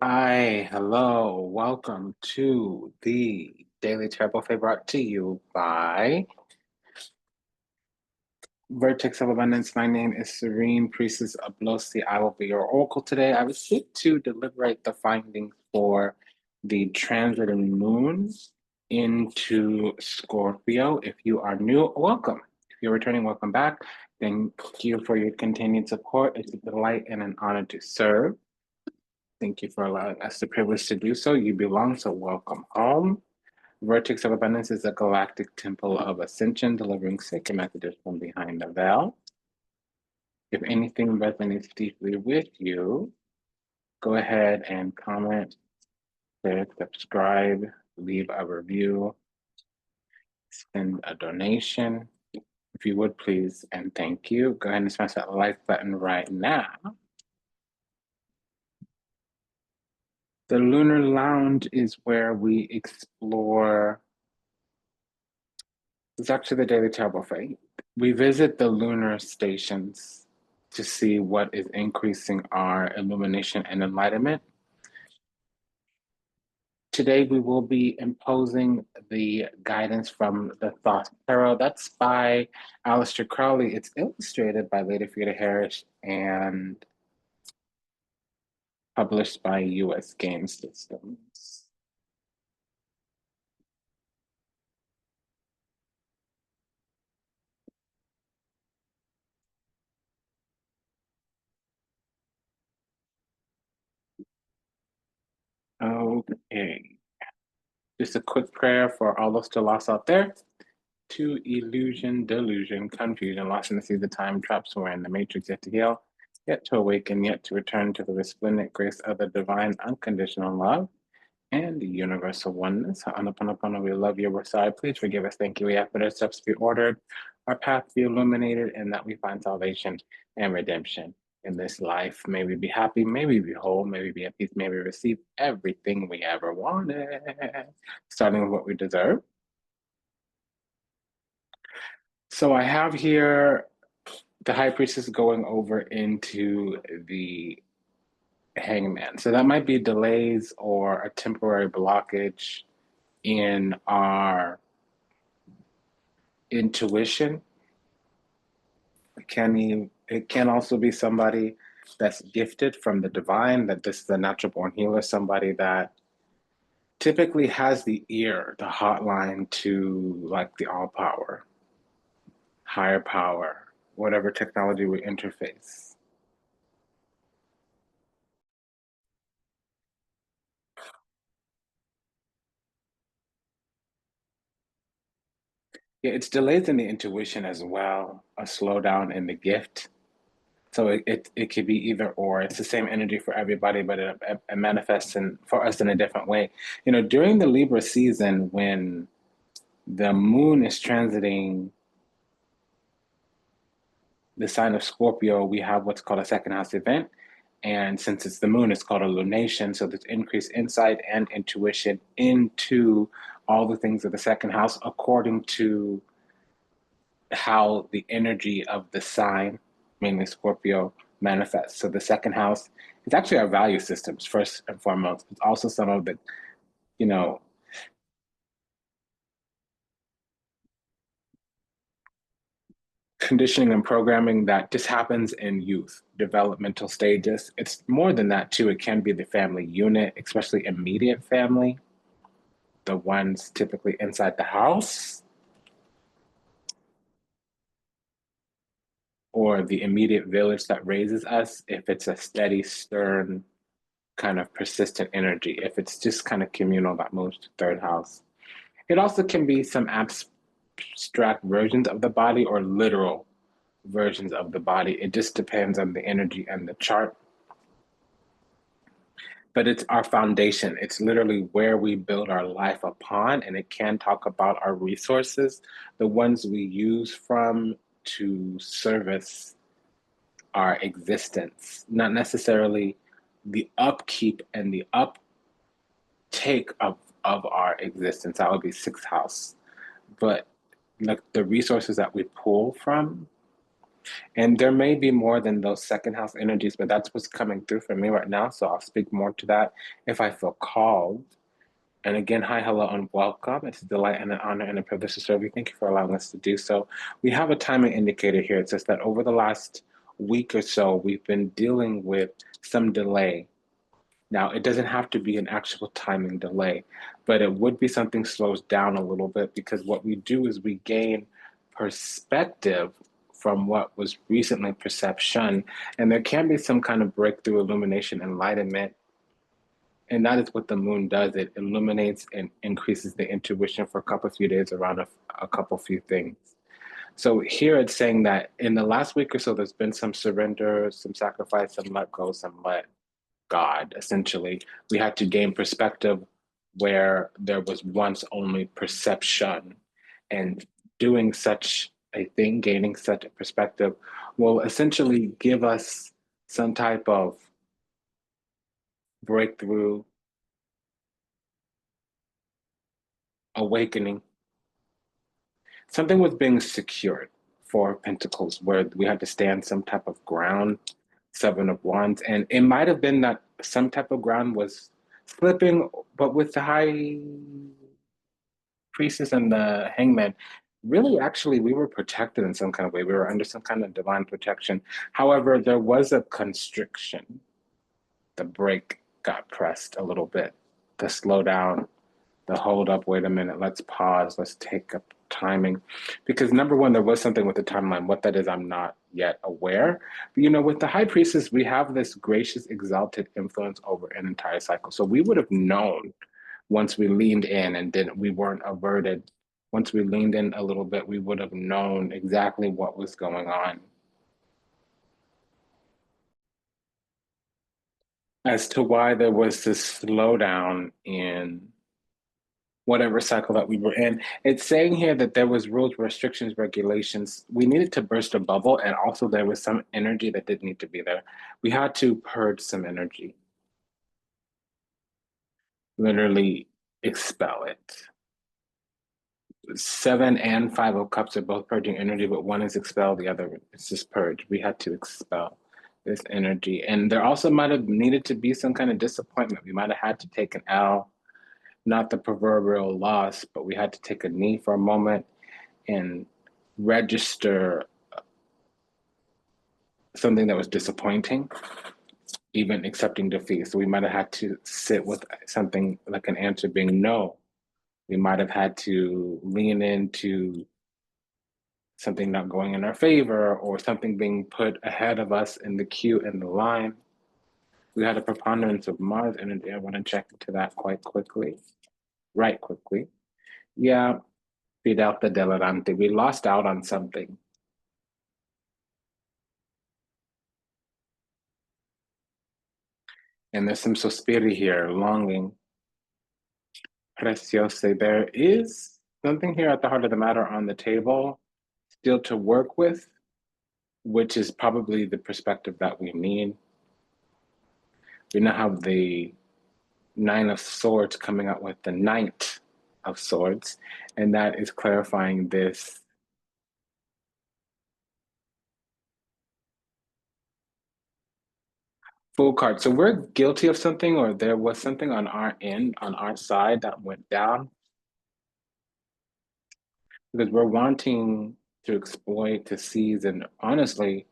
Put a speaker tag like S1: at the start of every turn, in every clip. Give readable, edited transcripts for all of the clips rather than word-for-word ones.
S1: Hi, hello, welcome to the Daily Terrible Favor brought to you by Vertex of Abundance. My name is Serene, Priestess of Blosi. I will be your oracle today. I was seek to deliberate the findings for the transiting moon into Scorpio. If you are new, welcome. If you're returning, welcome back. Thank you for your continued support. It's a delight and an honor to serve. Thank you for allowing us the privilege to do so. You belong, so welcome home. Vertex of Abundance is a galactic temple of ascension, delivering sacred messages from behind the veil. If anything resonates deeply with you, go ahead and comment, share, subscribe, leave a review, send a donation. If you would please, and thank you. Go ahead and smash that like button right now. The Lunar Lounge is where we explore. It's actually the Daily Terrible Fate. We visit the lunar stations to see what is increasing our illumination and enlightenment. Today, we will be imposing the guidance from the Thoth Tarot. That's by Aleister Crowley. It's illustrated by Lady Frida Harris and published by US Game Systems. Okay. Just a quick prayer for all those still lost out there. To illusion, delusion, confusion, lost in the sea of time, traps we're in the matrix, yet to heal, yet to awaken, yet to return to the resplendent grace of the divine unconditional love and the universal oneness. Ho'oponopono, we love you, we're sorry. Please forgive us. Thank you. We ask that our steps be ordered, our path be illuminated, and that we find salvation and redemption in this life. May we be happy, may we be whole, may we be at peace, may we receive everything we ever wanted, starting with what we deserve. So I have here the high priestess going over into the hangman. So that might be delays or a temporary blockage in our intuition. It can also be somebody that's gifted from the divine, that this is a natural born healer, somebody that typically has the ear, the hotline to like the all power, higher power, whatever technology we interface. Yeah, it's delays in the intuition as well, a slowdown in the gift. So it could be either or. It's the same energy for everybody, but it manifests for us in a different way. You know, during the Libra season, when the moon is transiting the sign of Scorpio, we have what's called a second house event. And since it's the moon, it's called a lunation. So there's increased insight and intuition into all the things of the second house according to how the energy of the sign, mainly Scorpio, manifests. So the second house is actually our value systems, first and foremost. It's also some of the, you know, conditioning and programming that just happens in youth, developmental stages. It's more than that too. It can be the family unit, especially immediate family, the ones typically inside the house, or the immediate village that raises us, if it's a steady, stern, kind of persistent energy. If it's just kind of communal, that moves to third house. It also can be some abstract versions of the body or literal versions of the body. It just depends on the energy and the chart. But it's our foundation. It's literally where we build our life upon, and it can talk about our resources, the ones we use from to service our existence, not necessarily the upkeep and the uptake of our existence. That would be sixth house. But like the resources that we pull from And there may be more than those second house energies, but that's what's coming through for me right now. So I'll speak more to that if I feel called. And again, hi, hello, and welcome. It's a delight and an honor and a privilege to serve you. Thank you for allowing us to do so. We have a timing indicator here. It says that over the last week or so, we've been dealing with some delay. Now, it doesn't have to be an actual timing delay, but it would be something slows down a little bit because what we do is we gain perspective from what was recently perception, and there can be some kind of breakthrough, illumination, enlightenment. And that is what the moon does. It illuminates and increases the intuition for a couple few days around a couple few things. So here it's saying that in the last week or so, there's been some surrender, some sacrifice, some let go, some let God, essentially. We had to gain perspective where there was once only perception. And doing such a thing, gaining such a perspective, will essentially give us some type of breakthrough, awakening. Something was being secured for Pentacles, where we had to stand some type of ground, Seven of Wands. And it might have been that some type of ground was slipping, but with the High Priestess and the Hangman, really, actually, we were protected in some kind of way. We were under some kind of divine protection. However, there was a constriction. The brake got pressed a little bit, the slow down, the hold up, wait a minute, let's pause, let's take up timing. Because number one, there was something with the timeline. What that is, I'm not yet aware. But with the High Priestess, we have this gracious, exalted influence over an entire cycle. So we would have known once we leaned in and didn't, we weren't averted. Once we leaned in a little bit, we would have known exactly what was going on as to why there was this slowdown in whatever cycle that we were in. It's saying here that there was rules, restrictions, regulations. We needed to burst a bubble, and also there was some energy that didn't need to be there. We had to purge some energy, literally expel it. Seven and Five of Cups are both purging energy, but one is expelled, the other is just purge. We had to expel this energy. And there also might have needed to be some kind of disappointment. We might have had to take an L, not the proverbial loss, but we had to take a knee for a moment and register something that was disappointing, even accepting defeat. So we might have had to sit with something like an answer being no. We might have had to lean into something not going in our favor or something being put ahead of us in the queue in the line. We had a preponderance of Mars energy. I want to check into that quite quickly, right quickly. Yeah, Fidel Delirante. We lost out on something. And there's some sospiri here, longing, preciosa. There is something here at the heart of the matter on the table still to work with, which is probably the perspective that we need. We now have the Nine of Swords coming out with the Knight of Swords, and that is clarifying this full card. So we're guilty of something, or there was something on our end, on our side that went down because we're wanting to exploit, to seize, and honestly,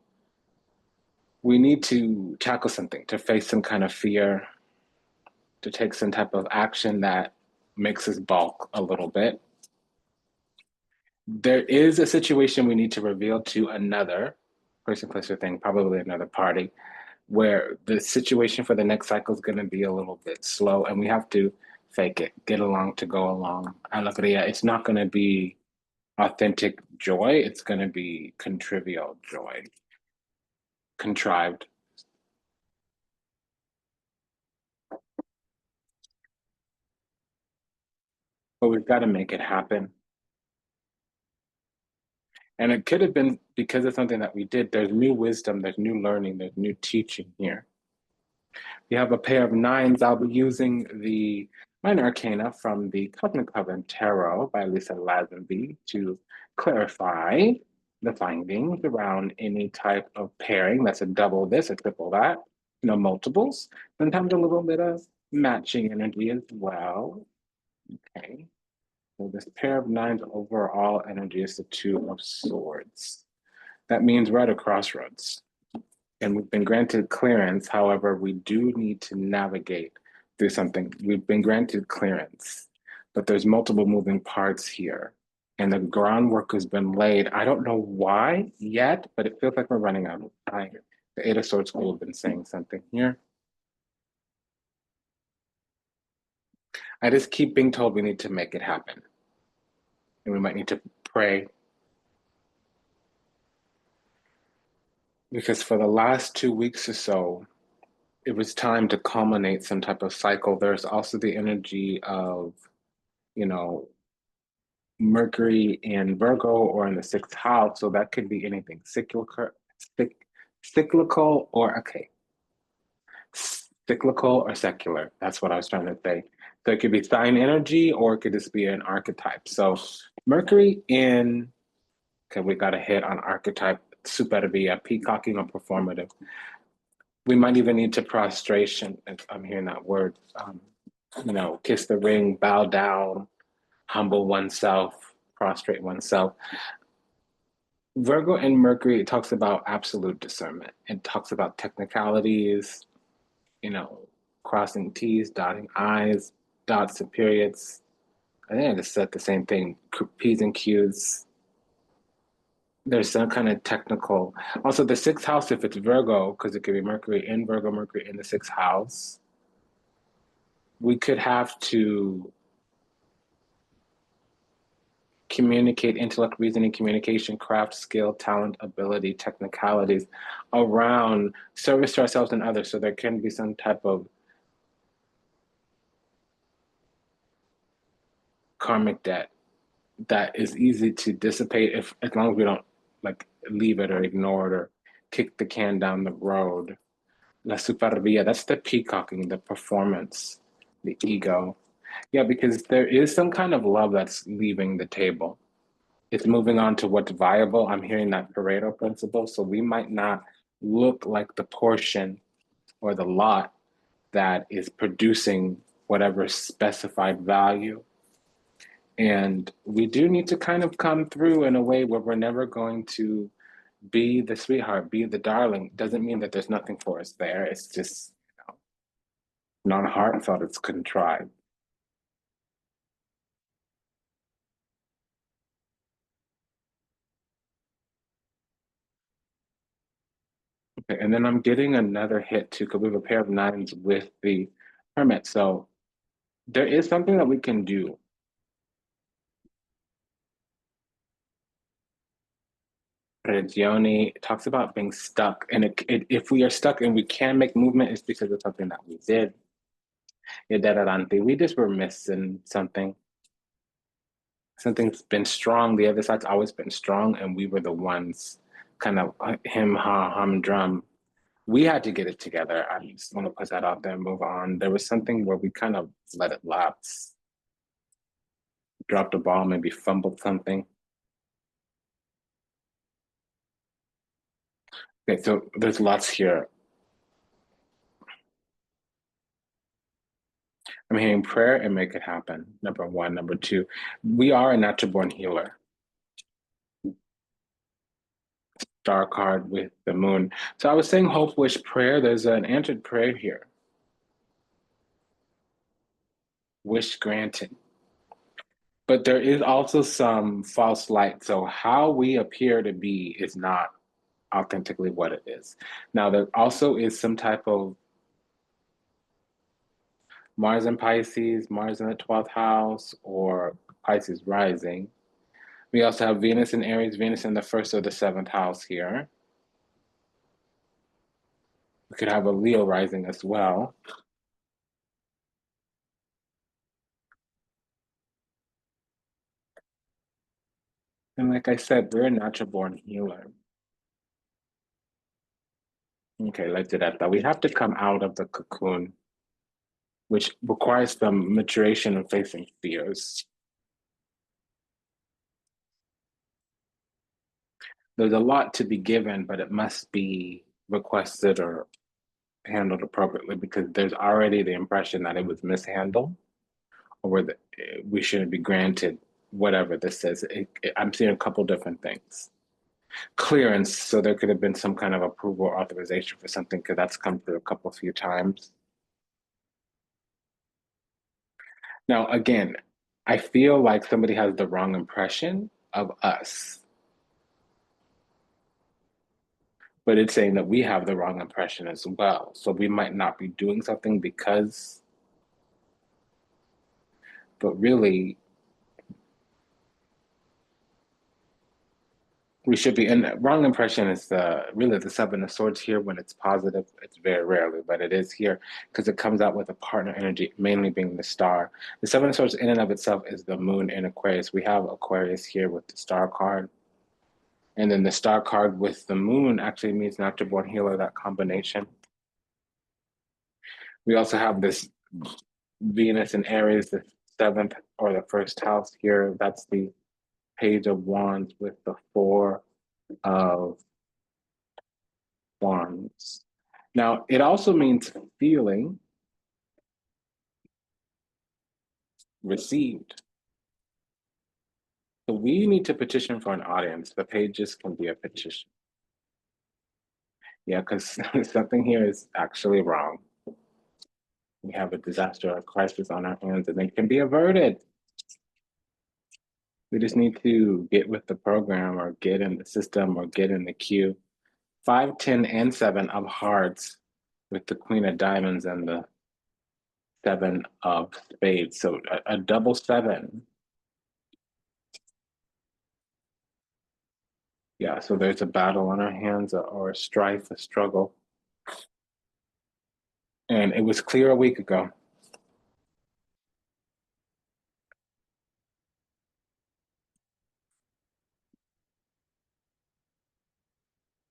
S1: we need to tackle something, to face some kind of fear, to take some type of action that makes us balk a little bit. There is a situation we need to reveal to another person, place, or thing, probably another party, where the situation for the next cycle is going to be a little bit slow, and we have to fake it, get along to go along. Alegría, it's not going to be authentic joy, it's going to be contrivial joy, contrived. But we've got to make it happen. And it could have been because of something that we did. There's new wisdom, there's new learning, there's new teaching here. We have a pair of nines. I'll be using the Minor Arcana from the Cosmic Covenant Tarot by Lisa Lazenby to clarify the findings around any type of pairing. That's a double this, a triple that, multiples. Sometimes a little bit of matching energy as well. Okay. So this pair of nines overall energy is the Two of Swords. That means we're at a crossroads and we've been granted clearance. However, we do need to navigate through something. We've been granted clearance, but there's multiple moving parts here and the groundwork has been laid. I don't know why yet, but it feels like we're running out of time. The Eight of Swords school have been saying something here. I just keep being told we need to make it happen. And we might need to pray. Because for the last 2 weeks or so, it was time to culminate some type of cycle. There's also the energy of, you know, Mercury in Virgo or in the sixth house. So that could be anything cyclical or okay. Cyclical or secular. That's what I was trying to say. So it could be sign energy or it could just be an archetype. So Mercury in, okay, we got a hit on archetype, super via peacocking or performative. We might even need to prostration, if I'm hearing that word, kiss the ring, bow down, humble oneself, prostrate oneself. Virgo and Mercury, it talks about absolute discernment. It talks about technicalities, crossing T's, dotting I's, dots and periods. I think I just said the same thing, P's and Q's. There's some kind of technical. Also, the sixth house, if it's Virgo, because it could be Mercury in Virgo, Mercury in the sixth house, we could have to communicate intellect, reasoning, communication, craft, skill, talent, ability, technicalities around service to ourselves and others. So there can be some type of karmic debt that is easy to dissipate as long as we don't leave it or ignore it or kick the can down the road. La superbia, that's the peacocking, the performance, the ego. Yeah, because there is some kind of love that's leaving the table. It's moving on to what's viable. I'm hearing that Pareto principle. So we might not look like the portion or the lot that is producing whatever specified value. And we do need to kind of come through in a way where we're never going to be the sweetheart, be the darling. Doesn't mean that there's nothing for us there. It's just non-heartfelt, it's contrived. Okay, and then I'm getting another hit too, because we have a pair of nines with the hermit. So there is something that we can do. Regione talks about being stuck. And if we are stuck and we can make movement, it's because of something that we did. We just were missing something. Something's been strong. The other side's always been strong, and we were the ones kind of him, ha, hum, drum. We had to get it together. I just want to put that out there and move on. There was something where we kind of let it lapse, dropped the ball, maybe fumbled something. Okay, so there's lots here. I'm hearing prayer and make it happen. Number one. Number two, we are a natural born healer. Star card with the moon. So I was saying hope, wish, prayer. There's an answered prayer here. Wish granted. But there is also some false light. So how we appear to be is not authentically what it is. Now, there also is some type of Mars in Pisces, Mars in the 12th house, or Pisces rising. We also have Venus in Aries, Venus in the first or the seventh house here. We could have a Leo rising as well. And like I said, we're a natural born healer. Okay, let's do that. We have to come out of the cocoon, which requires some maturation and facing fears. there's a lot to be given, but it must be requested or handled appropriately because there's already the impression that it was mishandled or that we shouldn't be granted whatever this is. I'm seeing a couple different things. Clearance, so there could have been some kind of approval or authorization for something because that's come through a few times. Now, again, I feel like somebody has the wrong impression of us, but it's saying that we have the wrong impression as well. So we might not be doing something because, but really, we should be. And wrong impression is really the Seven of Swords here. When it's positive, it's very rarely, but it is here because it comes out with a partner energy, mainly being the star. The Seven of Swords in and of itself is the moon in Aquarius. We have Aquarius here with the star card. And then the star card with the moon actually means natural born healer, that combination. We also have this Venus in Aries, the seventh or the first house here. That's the Page of Wands with the Four of Wands. Now, it also means feeling received. So we need to petition for an audience. The pages can be a petition. Yeah, because something here is actually wrong. We have a disaster or a crisis on our hands and it can be averted. We just need to get with the program or get in the system or get in the queue. 5, 10, and 7 of hearts with the Queen of Diamonds and the 7 of spades. So a double 7. Yeah, so there's a battle on our hands or a strife, a struggle. And it was clear a week ago.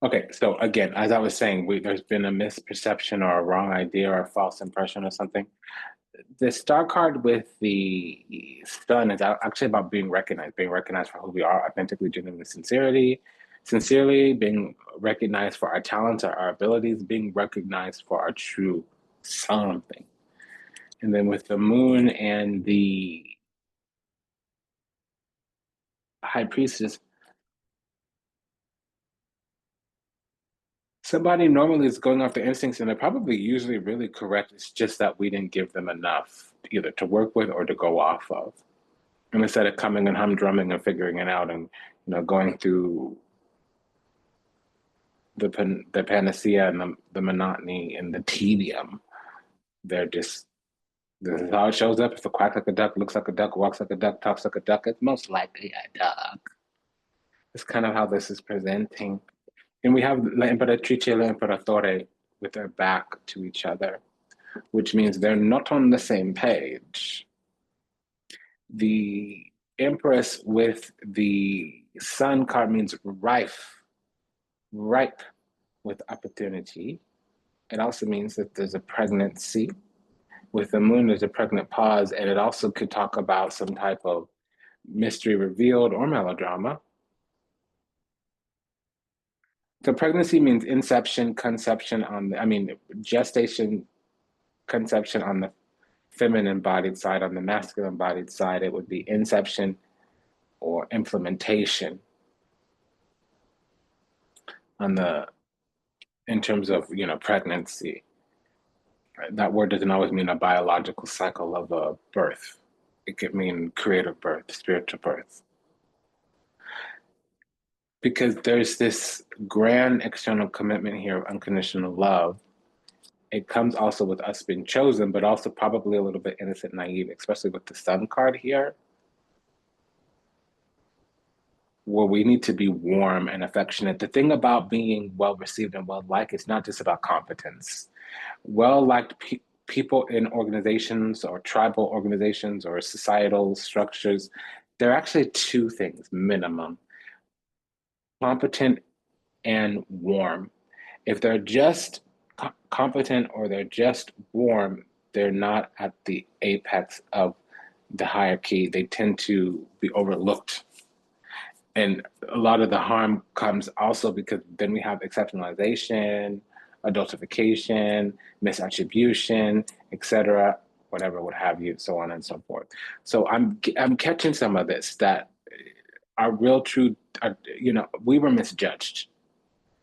S1: Okay, so again, as I was saying, there's been a misperception or a wrong idea or a false impression or something. The star card with the sun is actually about being recognized for who we are, authentically, genuinely, sincerely, being recognized for our talents or our abilities, being recognized for our true something. And then with the moon and the high priestess, somebody normally is going off their instincts and they're probably usually really correct. It's just that we didn't give them enough either to work with or to go off of. And instead of coming and humdrumming and figuring it out and going through the panacea and the monotony and the tedium, they're just this is how it shows up. If a quack like a duck, looks like a duck, walks like a duck, talks like a duck, it's most likely a duck. It's kind of how this is presenting. And we have La Imperatrice, La Imperatore with their back to each other, which means they're not on the same page. The Empress with the Sun card means ripe with opportunity. It also means that there's a pregnancy. With the moon, there's a pregnant pause, and it also could talk about some type of mystery revealed or melodrama. So pregnancy means inception, conception gestation, conception on the feminine bodied side. On the masculine bodied side, it would be inception or implementation in terms of pregnancy. That word doesn't always mean a biological cycle of a birth. It could mean creative birth, spiritual birth. Because there's this grand external commitment here of unconditional love. It comes also with us being chosen, but also probably a little bit innocent, naive, especially with the Sun card here, where we need to be warm and affectionate. The thing about being well received and well liked, it's not just about competence. Well liked people in organizations or tribal organizations or societal structures, there are actually two things minimum: competent and warm. If they're just competent or they're just warm, they're not at the apex of the hierarchy. They tend to be overlooked. And a lot of the harm comes also because then we have exceptionalization, adultification, misattribution, etc., whatever, what have you, so on and so forth. So I'm catching some of this that are real true. We were misjudged,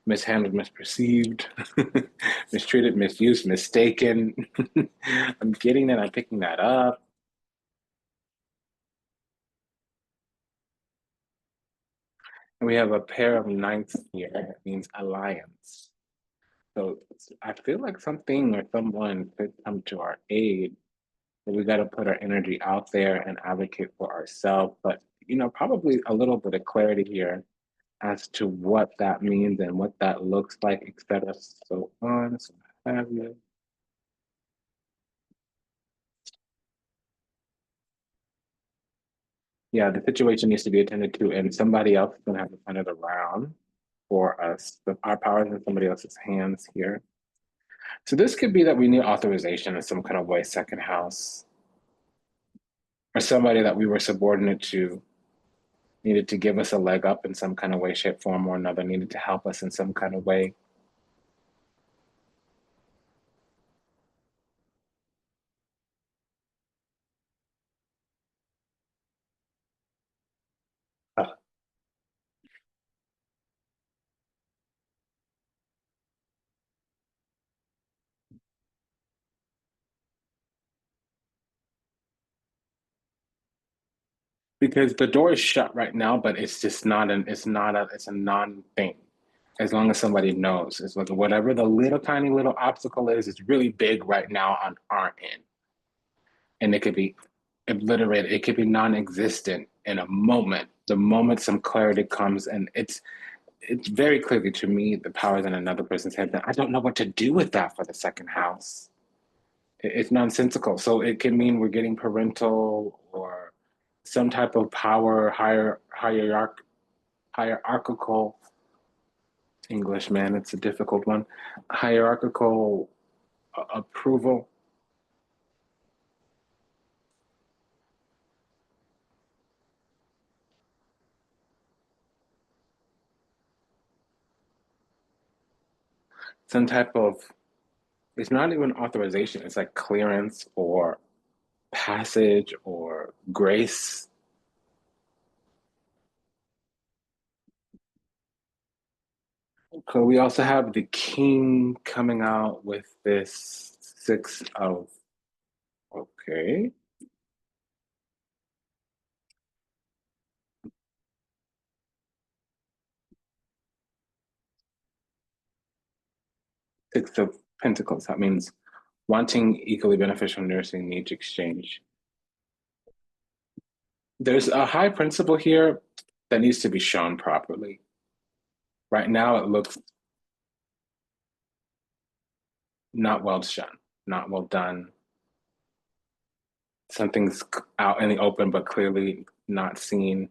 S1: mishandled, misperceived, mistreated, misused, mistaken. I'm getting that. I'm picking that up. And we have a pair of ninths here. That means alliance. So I feel like something or someone could come to our aid, but we got to put our energy out there and advocate for ourselves. But probably a little bit of clarity here as to what that means and what that looks like, etc. So on, so have you. Yeah, the situation needs to be attended to, and somebody else is going to have to turn it around for us. Our power is in somebody else's hands here. So this could be that we need authorization in some kind of way, second house, or somebody that we were subordinate to needed to give us a leg up in some kind of way, shape, form, or another, needed to help us in some kind of way. Uh, because the door is shut right now, but it's just it's a non-thing. As long as somebody knows, it's like whatever the little tiny little obstacle is, it's really big right now on our end. And it could be obliterated, it could be non-existent in a moment. The moment some clarity comes, and it's very clearly to me the power is in another person's head. That I don't know what to do with that for the second house. It's nonsensical. So it can mean we're getting parental or some type of power, hierarchical English, man. It's a difficult one. Hierarchical approval, some type of. It's not even authorization. It's like clearance or passage or grace. So we also have the king coming out with this six of, okay, six of pentacles. That means wanting equally beneficial nursing needs exchange. There's a high principle here that needs to be shown properly. Right now, it looks not well shown, not well done. Something's out in the open, but clearly not seen.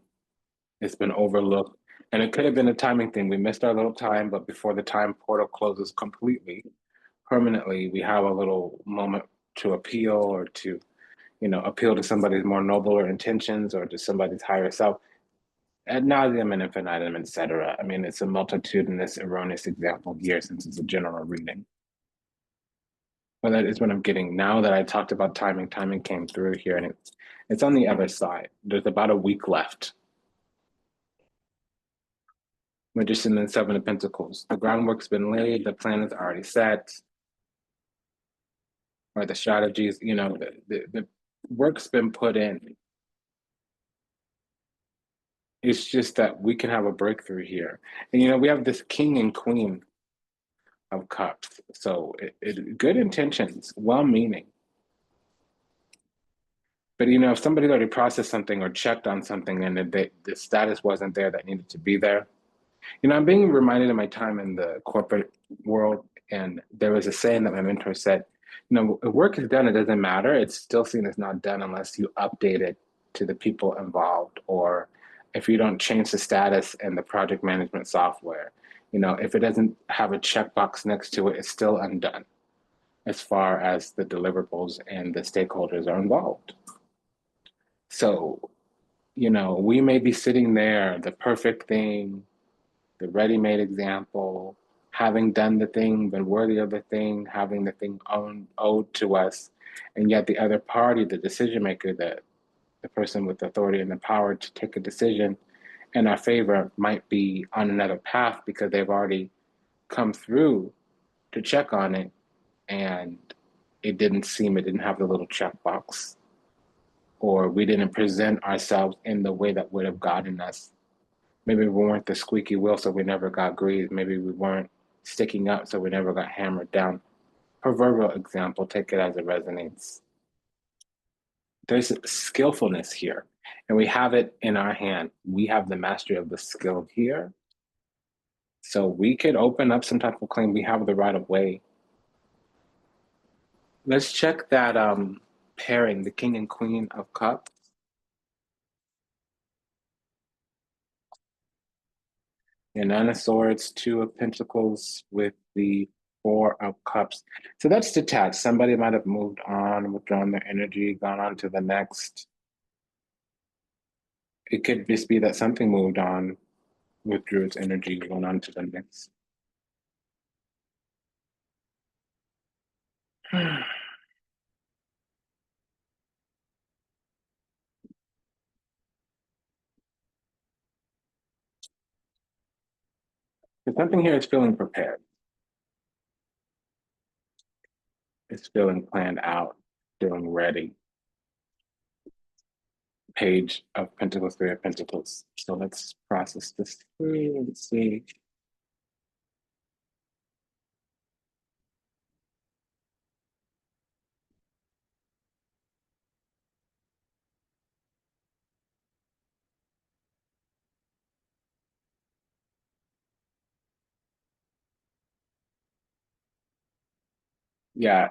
S1: It's been overlooked. And it could have been a timing thing. We missed our little time, but before the time portal closes completely, permanently, we have a little moment to appeal or to, appeal to somebody's more nobler intentions or to somebody's higher self. Ad nauseum and infinitum, etc. I mean, it's a multitudinous, erroneous example here since it's a general reading. But that is what I'm getting. Now that I talked about timing, timing came through here and it's on the other side. There's about a week left. Magician and Seven of Pentacles. The groundwork's been laid, the plan is already set, or the strategies, the work's been put in. It's just that we can have a breakthrough here. And we have this king and queen of cups. So good intentions, well meaning. But if somebody already processed something or checked on something and the status wasn't there that needed to be there, I'm being reminded of my time in the corporate world, and there was a saying that my mentor said, if work is done, it doesn't matter. It's still seen as not done unless you update it to the people involved, or if you don't change the status and the project management software. If it doesn't have a checkbox next to it, it's still undone as far as the deliverables and the stakeholders are involved. So we may be sitting there, the perfect thing, the ready-made example, having done the thing, been worthy of the thing, having the thing owed to us, and yet the other party, the decision maker, the person with authority and the power to take a decision in our favor might be on another path because they've already come through to check on it and it didn't have the little checkbox, or we didn't present ourselves in the way that would have gotten us. Maybe we weren't the squeaky wheel, so we never got greased. Maybe we weren't sticking up, so we never got hammered down. Proverbial example, take it as it resonates. There's skillfulness here, and we have it in our hand. We have the mastery of the skill here. So we could open up some type of claim. We have the right of way. Let's check that pairing, the King and Queen of Cups. And Nine of Swords, Two of Pentacles with the Four of Cups. So that's detached. Somebody might have moved on, withdrawn their energy, gone on to the next. It could just be that something moved on, withdrew its energy, going on to the next. Something here is feeling prepared. It's feeling planned out, feeling ready. Page of Pentacles, Three of Pentacles. So let's process this through. Let's see. Yeah,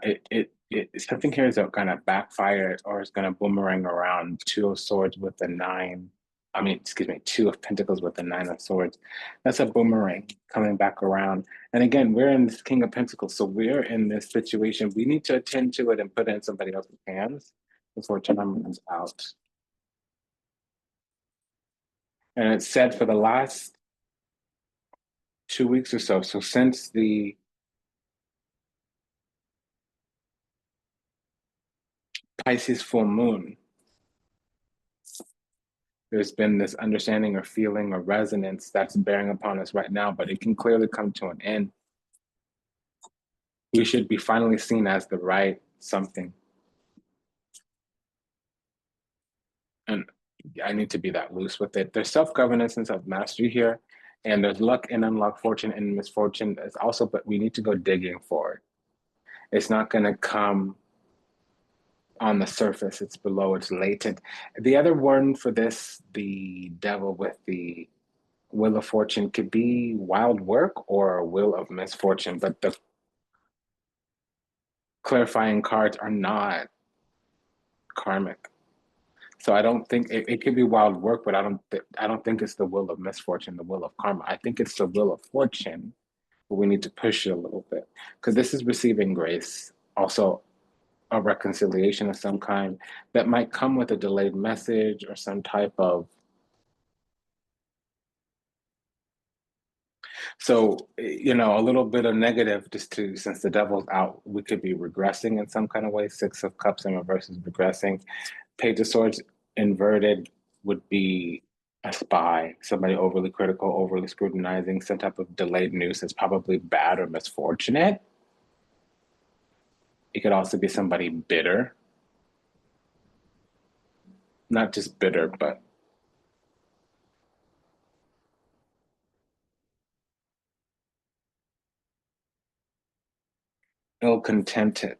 S1: something here is going to backfire or is going to boomerang around. Two of Swords with the nine. I mean, excuse me, Two of Pentacles with the Nine of Swords. That's a boomerang coming back around. And again, we're in this King of Pentacles, so we're in this situation. We need to attend to it and put it in somebody else's hands before time runs out. And it's said for the last 2 weeks or so. So since the Pisces full moon, there's been this understanding or feeling or resonance that's bearing upon us right now, but it can clearly come to an end. We should be finally seen as the right something. And I need to be that loose with it. There's self-governance and self-mastery here, and there's luck and unluck, fortune and misfortune. It's also, but we need to go digging for it. It's not going to come on the surface. It's below, it's latent. The other one for this, the devil with the wheel of fortune, could be wild work or a wheel of misfortune, but the clarifying cards are not karmic. So I don't think it could be wild work, but I don't think it's the will of misfortune, the will of karma. I think it's the will of fortune, but we need to push it a little bit because this is receiving grace, also a reconciliation of some kind that might come with a delayed message or some type of. So, a little bit of negative just to, since the devil's out, we could be regressing in some kind of way. Six of Cups in reverse is regressing. Page of Swords inverted would be a spy, somebody overly critical, overly scrutinizing, some type of delayed news that's probably bad or misfortunate. It could also be somebody bitter, not just bitter, but ill-contented.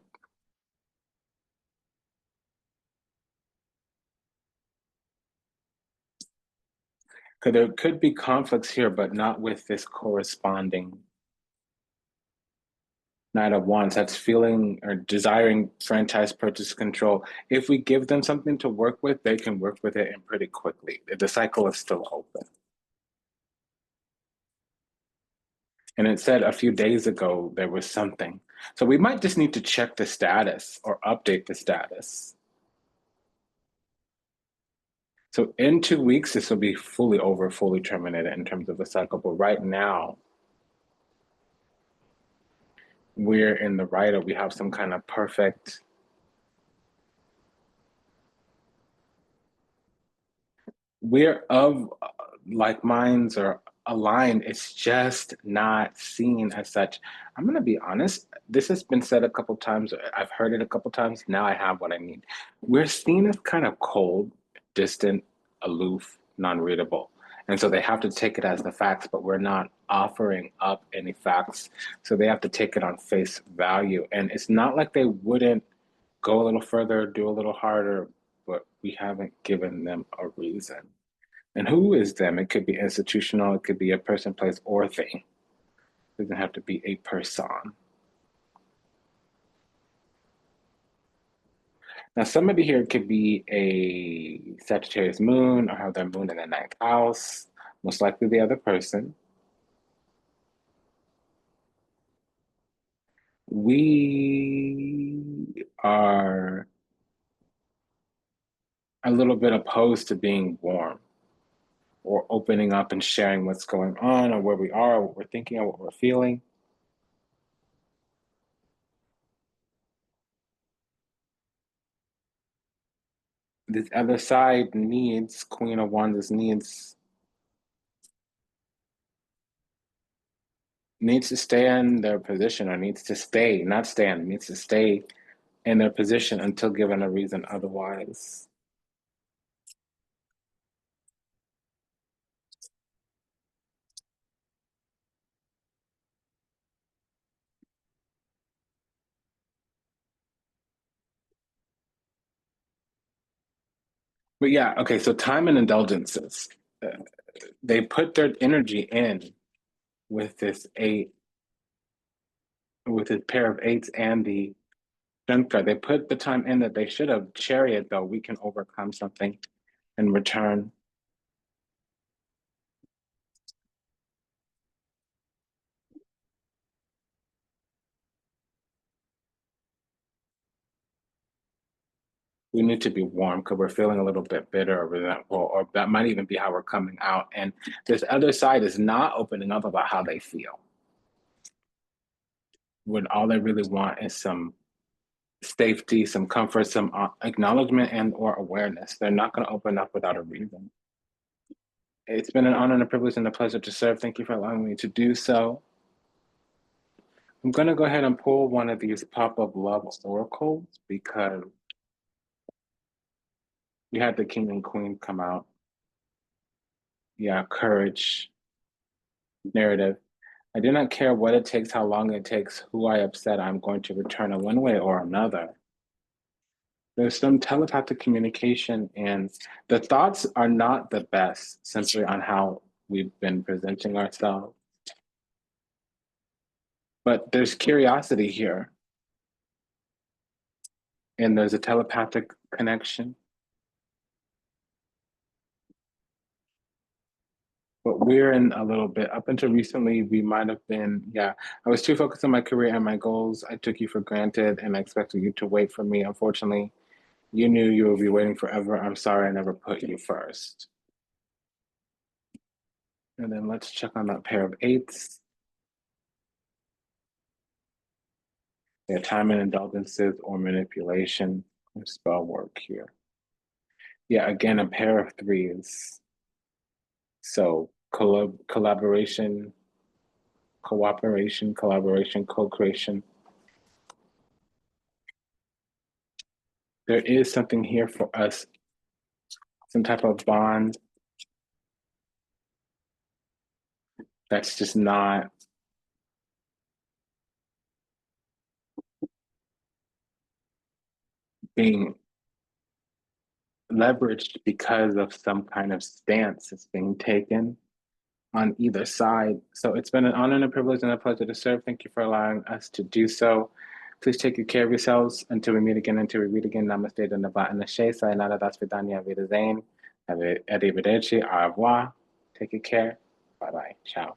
S1: Because there could be conflicts here, but not with this corresponding Knight of Wands. That's feeling or desiring franchise purchase control. If we give them something to work with, they can work with it and pretty quickly. The cycle is still open. And it said a few days ago there was something. So we might just need to check the status or update the status. So in 2 weeks, this will be fully over, fully terminated in terms of the cycle. But right now, we're in the right, or we have some kind of perfect. We're of like minds or aligned. It's just not seen as such. I'm gonna be honest. This has been said a couple times. I've heard it a couple times. Now I have what I need. We're seen as kind of cold, distant, aloof, non-readable. And so they have to take it as the facts, but we're not offering up any facts. So they have to take it on face value. And it's not like they wouldn't go a little further, do a little harder, but we haven't given them a reason. And who is them? It could be institutional, it could be a person, place, or thing. It doesn't have to be a person. Now, somebody here could be a Sagittarius moon or have their moon in the ninth house, most likely the other person. We are a little bit opposed to being warm or opening up and sharing what's going on or where we are, or what we're thinking, or what we're feeling. This other side needs, Queen of Wands needs to stay in their position, or needs to stay, not stand, needs to stay in their position until given a reason otherwise. But yeah, okay, so time and indulgences. Uh, they put their energy in with this eight, with this pair of eights and the strength card. They put the time in that they should have. Chariot, though, we can overcome something in return. We need to be warm because we're feeling a little bit bitter or resentful, or that might even be how we're coming out. And this other side is not opening up about how they feel. When all they really want is some safety, some comfort, some acknowledgement and or awareness. They're not going to open up without a reason. It's been an honor and a privilege and a pleasure to serve. Thank you for allowing me to do so. I'm going to go ahead and pull one of these pop-up love oracles because you had the king and queen come out. Yeah, courage, narrative. I do not care what it takes, how long it takes, who I upset, I'm going to return in one way or another. There's some telepathic communication, and the thoughts are not the best simply on how we've been presenting ourselves. But there's curiosity here, and there's a telepathic connection. But we're in a little bit, up until recently, we might have been, yeah, I was too focused on my career and my goals. I took you for granted and I expected you to wait for me. Unfortunately, you knew you would be waiting forever. I'm sorry I never put you first. And then let's check on that pair of eights. Their time and indulgences or manipulation or spell work here. Yeah, again, a pair of threes. So collaboration, cooperation, collaboration, co-creation. There is something here for us, some type of bond that's just not being leveraged because of some kind of stance that's being taken on either side. So it's been an honor and a privilege and a pleasure to serve. Thank you for allowing us to do so. Please take good care of yourselves until we meet again, until we read again. Namaste, Dhanava, and Nashe, Sayonara, Das Vidanya, Vida Zane, Arrivederci, Au revoir. Take good care. Bye bye. Ciao.